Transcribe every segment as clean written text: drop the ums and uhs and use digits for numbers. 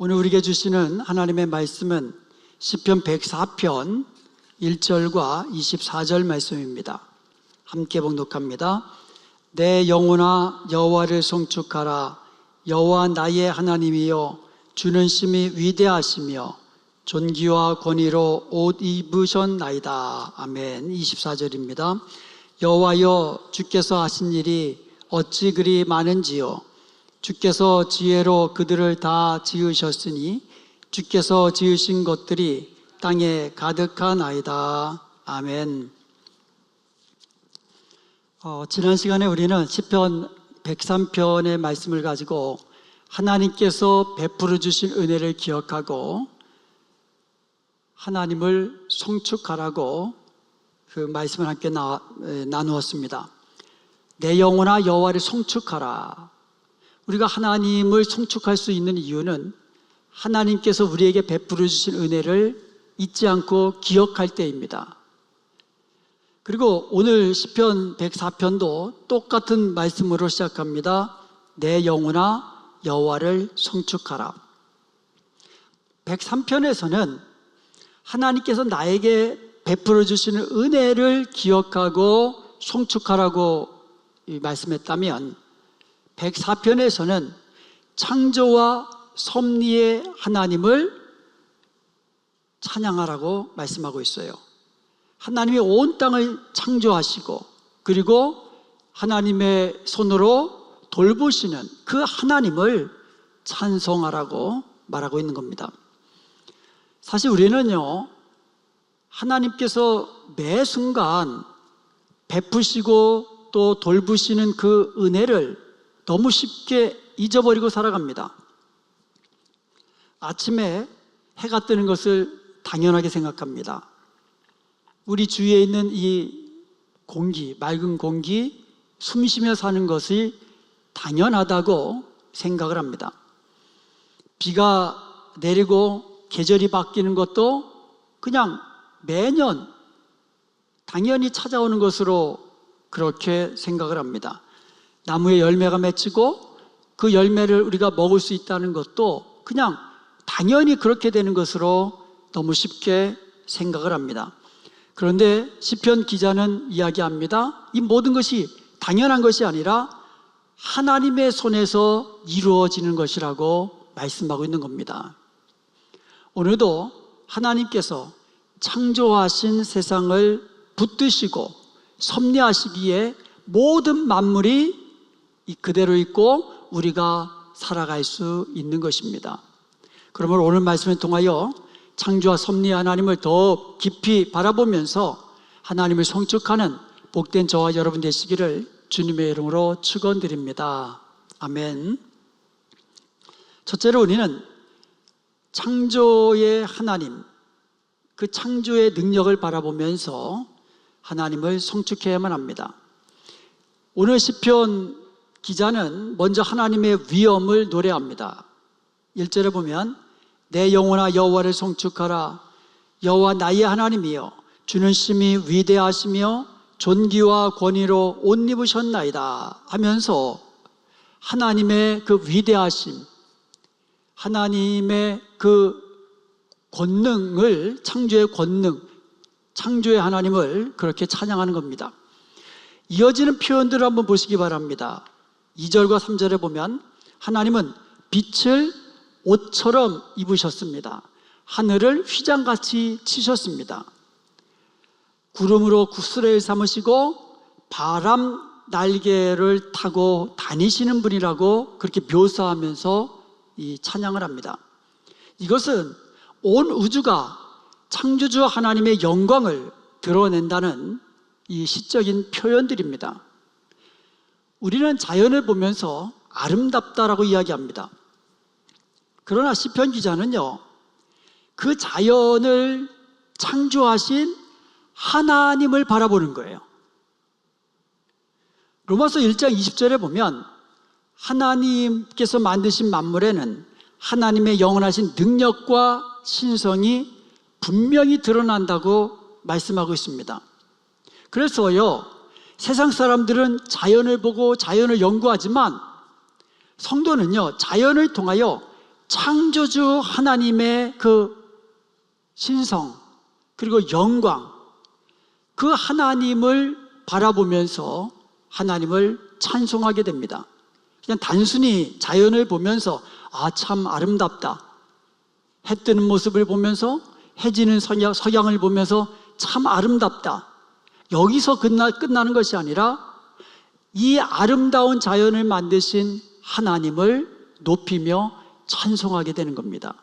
오늘 우리에게 주시는 하나님의 말씀은 시편 104편 1절과 24절 말씀입니다. 함께 봉독합니다. 내 영혼아 여호와를 송축하라. 여호와 나의 하나님이여 주는 심히 위대하시며 존귀와 권위로 옷 입으셨나이다. 아멘. 24절입니다. 여호와여 주께서 하신 일이 어찌 그리 많은지요. 주께서 지혜로 그들을 다 지으셨으니 주께서 지으신 것들이 땅에 가득하나이다. 아멘. 지난 시간에 우리는 시편 103편의 말씀을 가지고 하나님께서 베풀어 주신 은혜를 기억하고 하나님을 송축하라고 그 말씀을 함께 나누었습니다. 내 영혼아 여호와를 송축하라. 우리가 하나님을 송축할 수 있는 이유는 하나님께서 우리에게 베풀어 주신 은혜를 잊지 않고 기억할 때입니다. 그리고 오늘 시편 104편도 똑같은 말씀으로 시작합니다. 내 영혼아 여호와를 송축하라. 103편에서는 하나님께서 나에게 베풀어 주시는 은혜를 기억하고 송축하라고 말씀했다면 104편에서는 창조와 섭리의 하나님을 찬양하라고 말씀하고 있어요. 하나님이 온 땅을 창조하시고 그리고 하나님의 손으로 돌보시는 그 하나님을 찬송하라고 말하고 있는 겁니다. 사실 우리는요, 하나님께서 매 순간 베푸시고 또 돌보시는 그 은혜를 너무 쉽게 잊어버리고 살아갑니다. 아침에 해가 뜨는 것을 당연하게 생각합니다. 우리 주위에 있는 이 공기, 맑은 공기, 숨 쉬며 사는 것이 당연하다고 생각을 합니다. 비가 내리고 계절이 바뀌는 것도 그냥 매년 당연히 찾아오는 것으로 그렇게 생각을 합니다. 나무에 열매가 맺히고 그 열매를 우리가 먹을 수 있다는 것도 그냥 당연히 그렇게 되는 것으로 너무 쉽게 생각을 합니다. 그런데 시편 기자는 이야기합니다. 이 모든 것이 당연한 것이 아니라 하나님의 손에서 이루어지는 것이라고 말씀하고 있는 겁니다. 오늘도 하나님께서 창조하신 세상을 붙드시고 섭리하시기에 모든 만물이 그대로 있고 우리가 살아갈 수 있는 것입니다. 그러므로 오늘 말씀을 통하여 창조와 섭리의 하나님을 더 깊이 바라보면서 하나님을 송축하는 복된 저와 여러분 되시기를 주님의 이름으로 축원드립니다. 아멘. 첫째로 우리는 창조의 하나님, 그 창조의 능력을 바라보면서 하나님을 송축해야만 합니다. 오늘 시편 기자는 먼저 하나님의 위엄을 노래합니다. 1절에 보면 내 영혼아 여호와를 송축하라. 여호와 나의 하나님이여 주는 심히 위대하시며 존귀와 권위로 옷 입으셨나이다 하면서 하나님의 그 위대하심, 하나님의 그 권능을, 창조의 권능, 창조의 하나님을 그렇게 찬양하는 겁니다. 이어지는 표현들을 한번 보시기 바랍니다. 2절과 3절에 보면 하나님은 빛을 옷처럼 입으셨습니다. 하늘을 휘장같이 치셨습니다. 구름으로 구스레를 삼으시고 바람 날개를 타고 다니시는 분이라고 그렇게 묘사하면서 이 찬양을 합니다. 이것은 온 우주가 창조주 하나님의 영광을 드러낸다는 이 시적인 표현들입니다. 우리는 자연을 보면서 아름답다라고 이야기합니다. 그러나 시편 기자는요, 그 자연을 창조하신 하나님을 바라보는 거예요. 로마서 1장 20절에 보면 하나님께서 만드신 만물에는 하나님의 영원하신 능력과 신성이 분명히 드러난다고 말씀하고 있습니다. 그래서요, 세상 사람들은 자연을 보고 자연을 연구하지만 성도는요, 자연을 통하여 창조주 하나님의 그 신성 그리고 영광, 그 하나님을 바라보면서 하나님을 찬송하게 됩니다. 그냥 단순히 자연을 보면서 아, 참 아름답다, 해 뜨는 모습을 보면서 해 지는 석양을 보면서 참 아름답다, 여기서 끝나는 것이 아니라 이 아름다운 자연을 만드신 하나님을 높이며 찬송하게 되는 겁니다.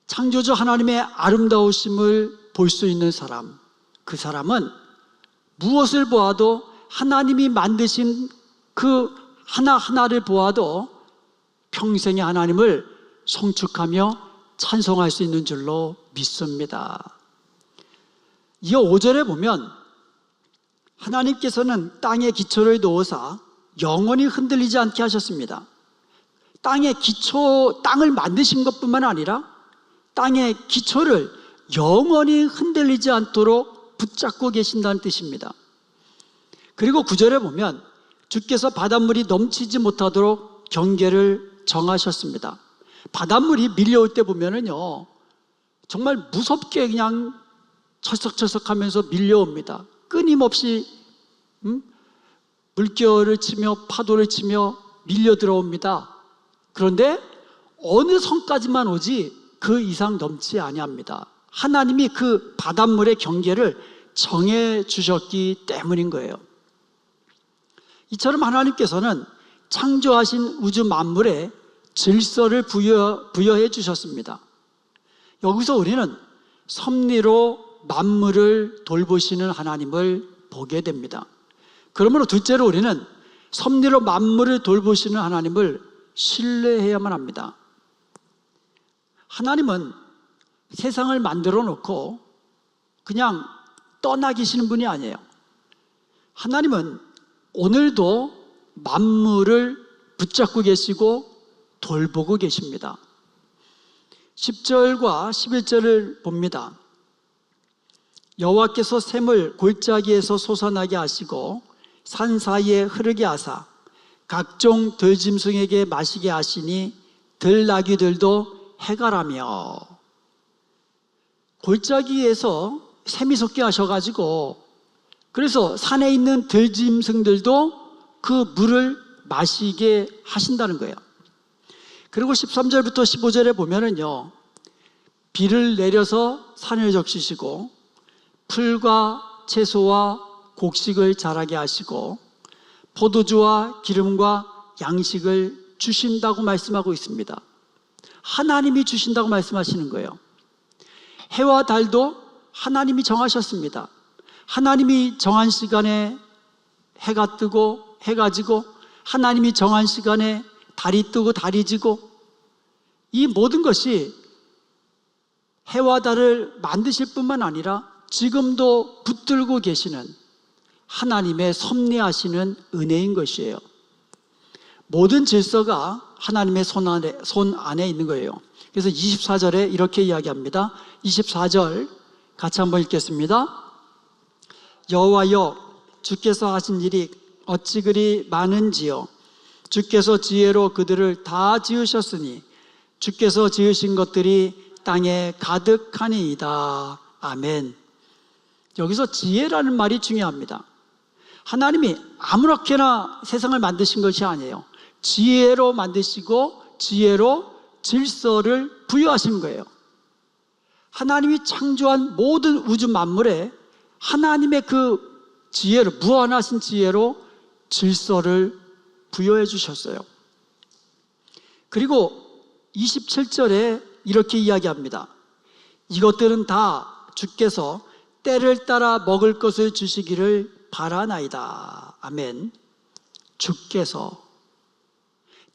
창조주 하나님의 아름다우심을 볼 수 있는 사람, 그 사람은 무엇을 보아도 하나님이 만드신 그 하나하나를 보아도 평생의 하나님을 송축하며 찬송할 수 있는 줄로 믿습니다. 이어 5절에 보면 하나님께서는 땅에 기초를 놓으사 영원히 흔들리지 않게 하셨습니다. 땅을 만드신 것뿐만 아니라 땅의 기초를 영원히 흔들리지 않도록 붙잡고 계신다는 뜻입니다. 그리고 9절에 보면 주께서 바닷물이 넘치지 못하도록 경계를 정하셨습니다. 바닷물이 밀려올 때 보면은요, 정말 무섭게 그냥 철썩철썩하면서 밀려옵니다. 끊임없이 물결을 치며 파도를 치며 밀려 들어옵니다. 그런데 어느 선까지만 오지 그 이상 넘지 아니합니다. 하나님이 그 바닷물의 경계를 정해 주셨기 때문인 거예요. 이처럼 하나님께서는 창조하신 우주 만물에 질서를 부여해 주셨습니다. 여기서 우리는 섭리로 만물을 돌보시는 하나님을 보게 됩니다. 그러므로 둘째로 우리는 섭리로 만물을 돌보시는 하나님을 신뢰해야만 합니다. 하나님은 세상을 만들어 놓고 그냥 떠나 계시는 분이 아니에요. 하나님은 오늘도 만물을 붙잡고 계시고 돌보고 계십니다. 10절과 11절을 봅니다. 여호와께서 샘을 골짜기에서 솟아나게 하시고 산 사이에 흐르게 하사 각종 들짐승에게 마시게 하시니 들나귀들도 해가라며. 골짜기에서 샘이 솟게 하셔가지고 그래서 산에 있는 들짐승들도 그 물을 마시게 하신다는 거예요. 그리고 13절부터 15절에 보면은요, 비를 내려서 산을 적시시고 풀과 채소와 곡식을 자라게 하시고 포도주와 기름과 양식을 주신다고 말씀하고 있습니다. 하나님이 주신다고 말씀하시는 거예요. 해와 달도 하나님이 정하셨습니다. 하나님이 정한 시간에 해가 뜨고 해가 지고, 하나님이 정한 시간에 달이 뜨고 달이 지고, 이 모든 것이 해와 달을 만드실 뿐만 아니라 지금도 붙들고 계시는 하나님의 섭리하시는 은혜인 것이에요. 모든 질서가 하나님의 손 안에 있는 거예요. 그래서 24절에 이렇게 이야기합니다. 24절 같이 한번 읽겠습니다. 여호와여, 주께서 하신 일이 어찌 그리 많은지요. 주께서 지혜로 그들을 다 지으셨으니 주께서 지으신 것들이 땅에 가득하니이다. 아멘. 여기서 지혜라는 말이 중요합니다. 하나님이 아무렇게나 세상을 만드신 것이 아니에요. 지혜로 만드시고 지혜로 질서를 부여하신 거예요. 하나님이 창조한 모든 우주 만물에 하나님의 그 지혜로, 무한하신 지혜로 질서를 부여해 주셨어요. 그리고 27절에 이렇게 이야기합니다. 이것들은 다 주께서 때를 따라 먹을 것을 주시기를 바라나이다. 아멘. 주께서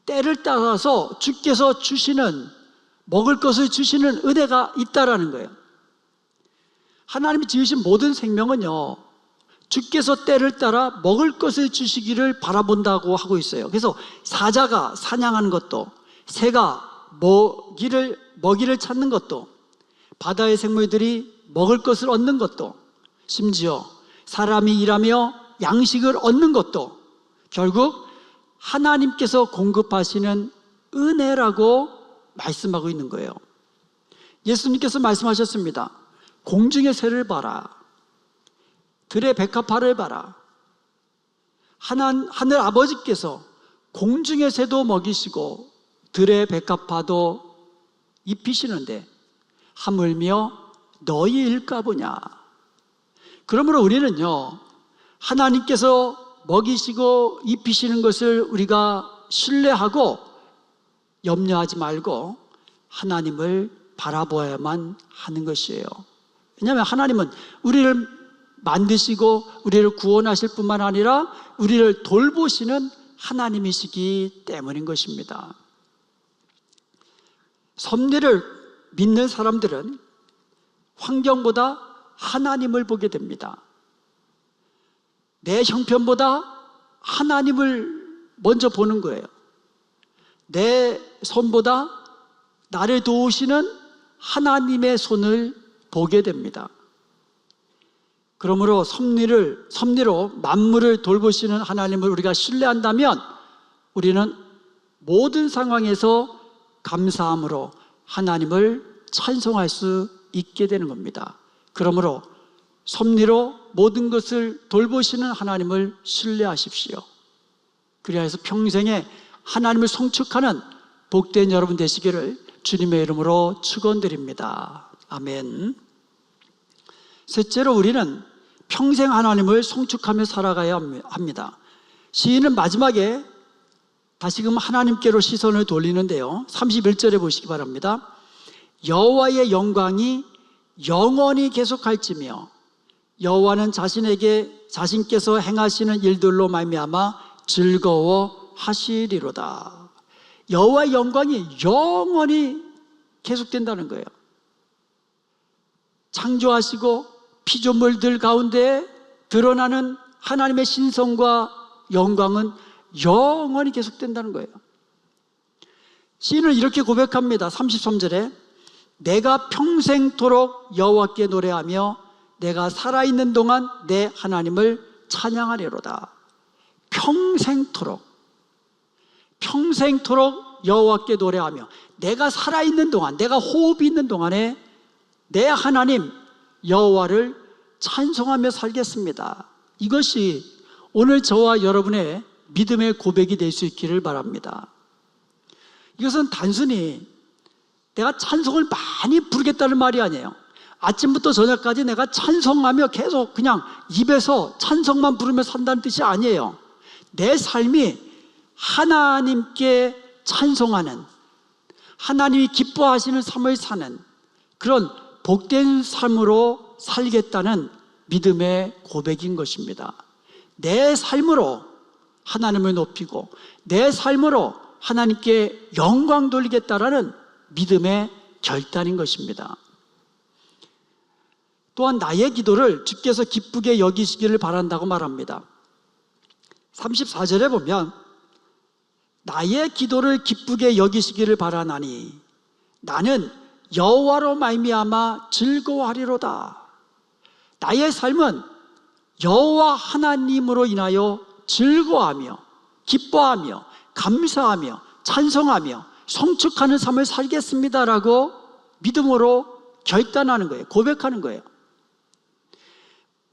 때를 따라서 주께서 주시는, 먹을 것을 주시는 은혜가 있다라는 거예요. 하나님이 지으신 모든 생명은요, 주께서 때를 따라 먹을 것을 주시기를 바라본다고 하고 있어요. 그래서 사자가 사냥하는 것도, 새가 먹이를 찾는 것도, 바다의 생물들이 먹을 것을 얻는 것도, 심지어 사람이 일하며 양식을 얻는 것도 결국 하나님께서 공급하시는 은혜라고 말씀하고 있는 거예요. 예수님께서 말씀하셨습니다. 공중의 새를 봐라. 들의 백합화를 봐라. 하늘 아버지께서 공중의 새도 먹이시고 들의 백합화도 입히시는데 하물며 너희 일까보냐. 그러므로 우리는요, 하나님께서 먹이시고 입히시는 것을 우리가 신뢰하고 염려하지 말고 하나님을 바라보아야만 하는 것이에요. 왜냐하면 하나님은 우리를 만드시고 우리를 구원하실 뿐만 아니라 우리를 돌보시는 하나님이시기 때문인 것입니다. 섭리를 믿는 사람들은 환경보다 하나님을 보게 됩니다. 내 형편보다 하나님을 먼저 보는 거예요. 내 손보다 나를 도우시는 하나님의 손을 보게 됩니다. 그러므로 섭리로 만물을 돌보시는 하나님을 우리가 신뢰한다면 우리는 모든 상황에서 감사함으로 하나님을 찬송할 수 있게 되는 겁니다. 그러므로 섭리로 모든 것을 돌보시는 하나님을 신뢰하십시오. 그리하여서 평생에 하나님을 송축하는 복된 여러분 되시기를 주님의 이름으로 축원드립니다. 아멘. 셋째로 우리는 평생 하나님을 송축하며 살아가야 합니다. 시인은 마지막에 다시금 하나님께로 시선을 돌리는데요, 31절에 보시기 바랍니다. 여호와의 영광이 영원히 계속할지며 여호와는 자신께서 행하시는 일들로 말미암아 즐거워하시리로다. 여호와의 영광이 영원히 계속된다는 거예요. 창조하시고 피조물들 가운데 드러나는 하나님의 신성과 영광은 영원히 계속된다는 거예요. 시인은 이렇게 고백합니다. 33절에 내가 평생토록 여호와께 노래하며 내가 살아있는 동안 내 하나님을 찬양하리로다. 평생토록 여호와께 노래하며 내가 살아있는 동안, 내가 호흡이 있는 동안에 내 하나님 여호와를 찬송하며 살겠습니다. 이것이 오늘 저와 여러분의 믿음의 고백이 될 수 있기를 바랍니다. 이것은 단순히 내가 찬송을 많이 부르겠다는 말이 아니에요. 아침부터 저녁까지 내가 찬송하며 계속 그냥 입에서 찬송만 부르며 산다는 뜻이 아니에요. 내 삶이 하나님께 찬송하는, 하나님이 기뻐하시는 삶을 사는 그런 복된 삶으로 살겠다는 믿음의 고백인 것입니다. 내 삶으로 하나님을 높이고 내 삶으로 하나님께 영광 돌리겠다라는 믿음의 결단인 것입니다. 또한 나의 기도를 주께서 기쁘게 여기시기를 바란다고 말합니다. 34절에 보면 나의 기도를 기쁘게 여기시기를 바라나니 나는 여호와로 말미암아 즐거워하리로다. 나의 삶은 여호와 하나님으로 인하여 즐거워하며 기뻐하며 감사하며 찬송하며 송축하는 삶을 살겠습니다라고 믿음으로 결단하는 거예요. 고백하는 거예요.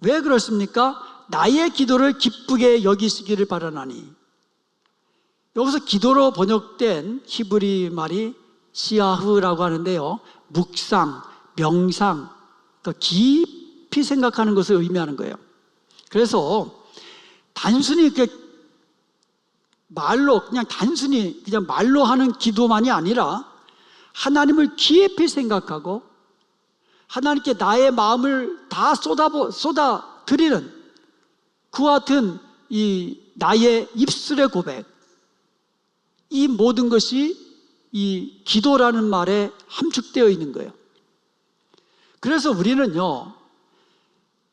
왜 그렇습니까? 나의 기도를 기쁘게 여기시기를 바라나니. 여기서 기도로 번역된 히브리 말이 시아흐라고 하는데요, 묵상, 명상, 그러니까 깊이 생각하는 것을 의미하는 거예요. 그래서 단순히 그냥 말로 하는 기도만이 아니라 하나님을 깊이 생각하고 하나님께 나의 마음을 다 쏟아드리는 그와 같은 이 나의 입술의 고백, 이 모든 것이 이 기도라는 말에 함축되어 있는 거예요. 그래서 우리는요,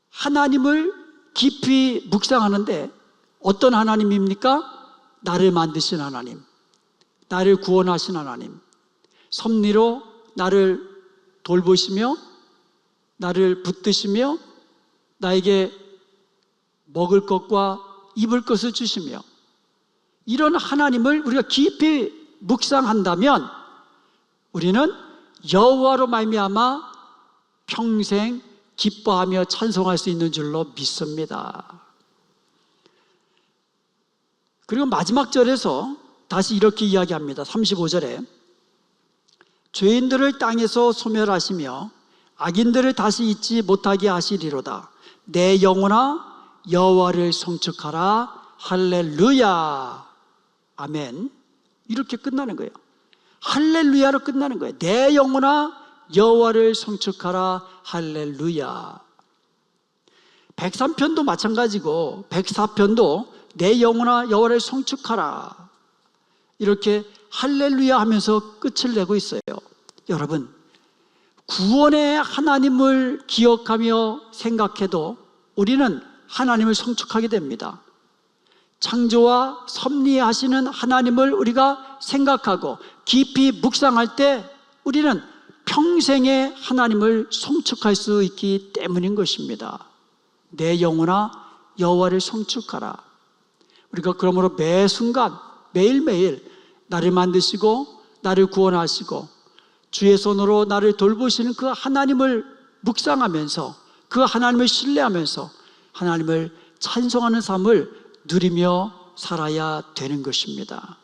하나님을 깊이 묵상하는데 어떤 하나님입니까? 나를 만드신 하나님, 나를 구원하신 하나님, 섭리로 나를 돌보시며 나를 붙드시며 나에게 먹을 것과 입을 것을 주시며, 이런 하나님을 우리가 깊이 묵상한다면 우리는 여호와로 말미암아 평생 기뻐하며 찬송할 수 있는 줄로 믿습니다. 그리고 마지막 절에서 다시 이렇게 이야기합니다. 35절에 죄인들을 땅에서 소멸하시며 악인들을 다시 잊지 못하게 하시리로다. 내 영혼아 여호와를 송축하라. 할렐루야. 아멘. 이렇게 끝나는 거예요. 할렐루야로 끝나는 거예요. 내 영혼아 여호와를 송축하라. 할렐루야. 103편도 마찬가지고 104편도 내 영혼아 여호와를 송축하라. 이렇게 할렐루야 하면서 끝을 내고 있어요. 여러분, 구원의 하나님을 기억하며 생각해도 우리는 하나님을 송축하게 됩니다. 창조와 섭리하시는 하나님을 우리가 생각하고 깊이 묵상할 때 우리는 평생에 하나님을 송축할 수 있기 때문인 것입니다. 내 영혼아 여호와를 송축하라. 우리가 그러므로 매 순간 매일매일 나를 만드시고 나를 구원하시고 주의 손으로 나를 돌보시는 그 하나님을 묵상하면서 그 하나님을 신뢰하면서 하나님을 찬송하는 삶을 누리며 살아야 되는 것입니다.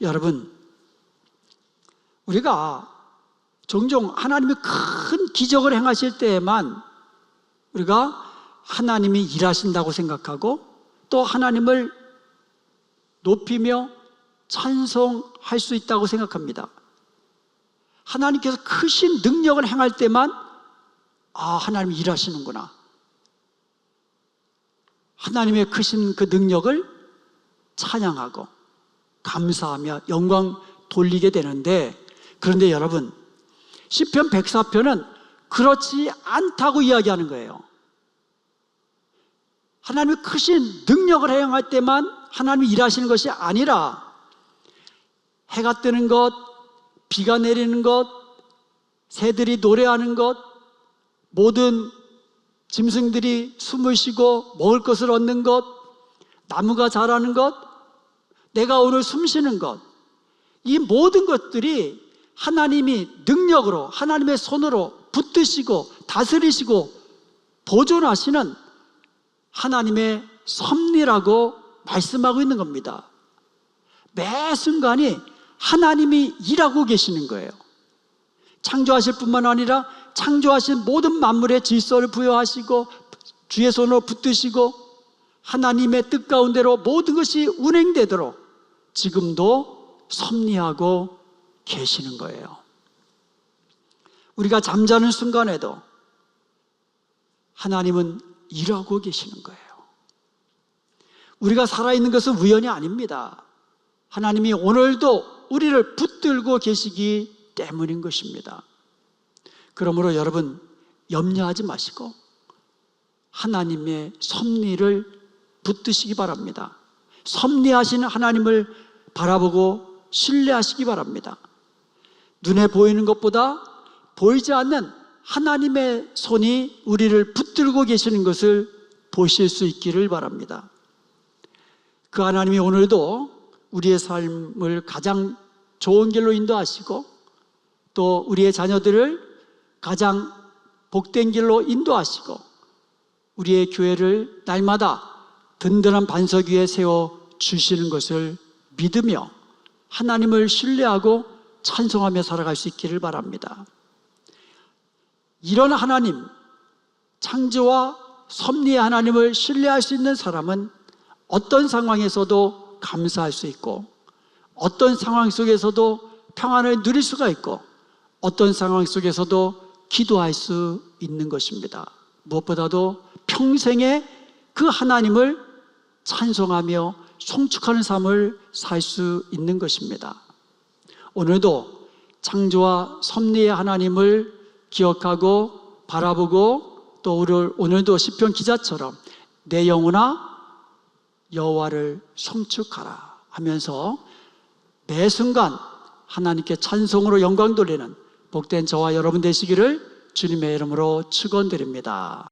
여러분, 우리가 종종 하나님이 큰 기적을 행하실 때에만 우리가 하나님이 일하신다고 생각하고 또 하나님을 높이며 찬송할 수 있다고 생각합니다. 하나님께서 크신 능력을 행할 때만 하나님이 일하시는구나. 하나님의 크신 그 능력을 찬양하고 감사하며 영광 돌리게 되는데, 그런데 여러분, 시편 104편은 그렇지 않다고 이야기하는 거예요. 하나님의 크신 능력을 행할 때만 하나님이 일하시는 것이 아니라 해가 뜨는 것, 비가 내리는 것, 새들이 노래하는 것, 모든 짐승들이 숨을 쉬고 먹을 것을 얻는 것, 나무가 자라는 것, 내가 오늘 숨 쉬는 것, 이 모든 것들이 하나님이 능력으로 하나님의 손으로 붙드시고 다스리시고 보존하시는 하나님의 섭리라고 말씀하고 있는 겁니다. 매 순간이 하나님이 일하고 계시는 거예요. 창조하실 뿐만 아니라 창조하신 모든 만물의 질서를 부여하시고 주의 손으로 붙드시고 하나님의 뜻 가운데로 모든 것이 운행되도록 지금도 섭리하고 계시는 거예요. 우리가 잠자는 순간에도 하나님은 일하고 계시는 거예요. 우리가 살아있는 것은 우연이 아닙니다. 하나님이 오늘도 우리를 붙들고 계시기 때문인 것입니다. 그러므로 여러분, 염려하지 마시고 하나님의 섭리를 붙드시기 바랍니다. 섭리하시는 하나님을 바라보고 신뢰하시기 바랍니다. 눈에 보이는 것보다 보이지 않는 하나님의 손이 우리를 붙들고 계시는 것을 보실 수 있기를 바랍니다. 그 하나님이 오늘도 우리의 삶을 가장 좋은 길로 인도하시고 또 우리의 자녀들을 가장 복된 길로 인도하시고 우리의 교회를 날마다 든든한 반석 위에 세워 주시는 것을 믿으며 하나님을 신뢰하고 찬송하며 살아갈 수 있기를 바랍니다. 이런 하나님, 창조와 섭리의 하나님을 신뢰할 수 있는 사람은 어떤 상황에서도 감사할 수 있고 어떤 상황 속에서도 평안을 누릴 수가 있고 어떤 상황 속에서도 기도할 수 있는 것입니다. 무엇보다도 평생에 그 하나님을 찬송하며 송축하는 삶을 살 수 있는 것입니다. 오늘도 창조와 섭리의 하나님을 기억하고 바라보고 또 오늘도 시편 기자처럼 내 영혼아 여호와를 송축하라 하면서 매 순간 하나님께 찬송으로 영광 돌리는 복된 저와 여러분 되시기를 주님의 이름으로 축원드립니다.